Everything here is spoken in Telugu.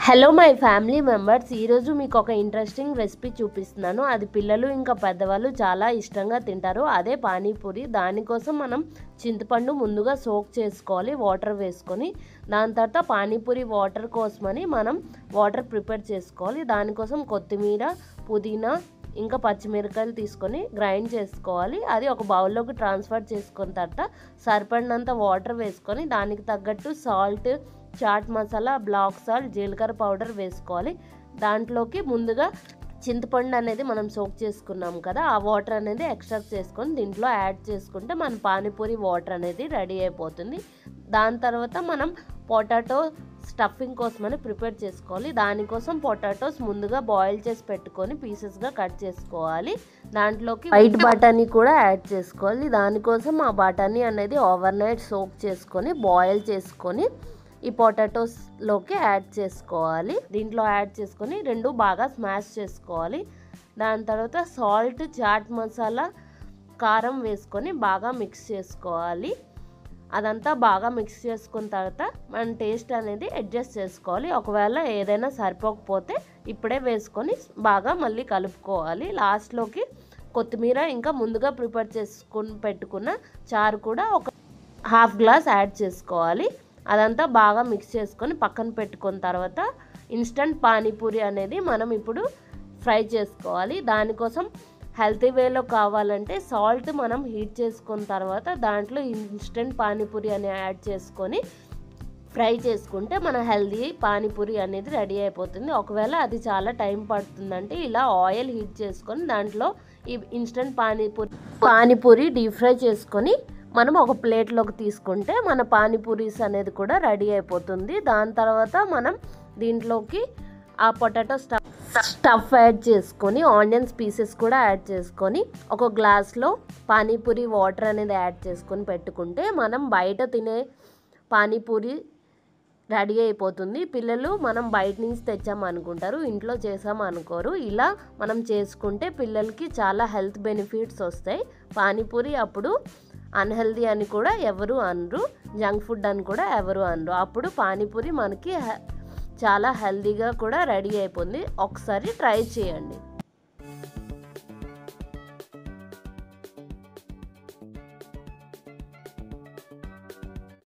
హలో మై ఫ్యామిలీ మెంబర్స్, ఈరోజు మీకు ఒక ఇంట్రెస్టింగ్ రెసిపీ చూపిస్తున్నాను. అది పిల్లలు ఇంకా పెద్దవాళ్ళు చాలా ఇష్టంగా తింటారు. అదే పానీపూరి. దానికోసం మనం చింతపండు ముందుగా సోక్ చేసుకోవాలి వాటర్ వేసుకొని. దాని తర్వాత పానీపూరి వాటర్ కోసమని మనం వాటర్ ప్రిపేర్ చేసుకోవాలి. దానికోసం కొత్తిమీర, పుదీనా ఇంకా పచ్చిమిరపకాయలు తీసుకొని గ్రైండ్ చేసుకోవాలి. అది ఒక బౌల్లోకి ట్రాన్స్ఫర్ చేసుకున్న తర్వాత సరిపడినంత వాటర్ వేసుకొని దానికి తగ్గట్టు salt, chaat masala, black salt, జీలకర్ర పౌడర్ వేసుకోవాలి. దాంట్లోకి ముందుగా చింతపండు అనేది మనం సోక్ చేసుకున్నాం కదా, ఆ వాటర్ అనేది ఎక్స్ట్రాక్ట్ చేసుకొని దీంట్లో యాడ్ చేసుకుంటే మన పానీపూరి వాటర్ అనేది రెడీ అయిపోతుంది. దాని తర్వాత మనం పొటాటో స్టఫింగ్ కోసమని ప్రిపేర్ చేసుకోవాలి. దానికోసం పొటాటోస్ ముందుగా బాయిల్ చేసి పెట్టుకొని పీసెస్గా కట్ చేసుకోవాలి. దాంట్లోకి వైట్ బటానీ కూడా యాడ్ చేసుకోవాలి. దానికోసం ఆ బటానీ అనేది ఓవర్ నైట్ సోక్ చేసుకొని బాయిల్ చేసుకొని ఈ పొటాటోస్లోకి యాడ్ చేసుకోవాలి. దీంట్లో యాడ్ చేసుకొని రెండు బాగా స్మాష్ చేసుకోవాలి. దాని తర్వాత సాల్ట్, చాట్ మసాలా, కారం వేసుకొని బాగా మిక్స్ చేసుకోవాలి. అదంతా బాగా మిక్స్ చేసుకున్న తర్వాత మన టేస్ట్ అనేది అడ్జస్ట్ చేసుకోవాలి. ఒకవేళ ఏదైనా సరిపోకపోతే ఇప్పుడే వేసుకొని బాగా మళ్ళీ కలుపుకోవాలి. లాస్ట్లోకి కొత్తిమీర ఇంకా ముందుగా ప్రిపేర్ చేసుకుని పెట్టుకున్న చారు కూడా ఒక హాఫ్ గ్లాస్ యాడ్ చేసుకోవాలి. అదంతా బాగా మిక్స్ చేసుకొని పక్కన పెట్టుకున్న తర్వాత ఇన్స్టంట్ పానీపూరి అనేది మనం ఇప్పుడు ఫ్రై చేసుకోవాలి. దానికోసం హెల్తీ వేలో కావాలంటే సాల్ట్ మనం హీట్ చేసుకున్న తర్వాత దాంట్లో ఇన్స్టంట్ పానీపూరి అని యాడ్ చేసుకొని ఫ్రై చేసుకుంటే మన హెల్తీ పానీపూరి అనేది రెడీ అయిపోతుంది. ఒకవేళ అది చాలా టైం పడుతుందంటే ఇలా ఆయిల్ హీట్ చేసుకొని దాంట్లో ఈ ఇన్స్టంట్ పానీపూరి డీప్ ఫ్రై చేసుకొని మనం ఒక ప్లేట్లోకి తీసుకుంటే మన పానీపూరీస్ అనేది కూడా రెడీ అయిపోతుంది. దాని తర్వాత మనం దీంట్లోకి ఆ పొటాటో స్టఫ్ యాడ్ చేసుకొని ఆనియన్స్ పీసెస్ కూడా యాడ్ చేసుకొని ఒక గ్లాస్లో పానీపూరి వాటర్ అనేది యాడ్ చేసుకొని పెట్టుకుంటే మనం బయట తినే పానీపూరి రెడీ అయిపోతుంది. పిల్లలు మనం బయట నుంచి తెచ్చామనుకుంటారు, ఇంట్లో చేసామనుకోరు. ఇలా మనం చేసుకుంటే పిల్లలకి చాలా హెల్త్ బెనిఫిట్స్ వస్తాయి. పానీపూరి అప్పుడు అన్హెల్దీ అని కూడా ఎవరు అనరు, జంక్ ఫుడ్ అని కూడా ఎవరు అనరు. అప్పుడు పానీపూరి మనకి చాలా హెల్తీగా కూడా రెడీ అయిపోతుంది. ఒకసారి ట్రై చేయండి.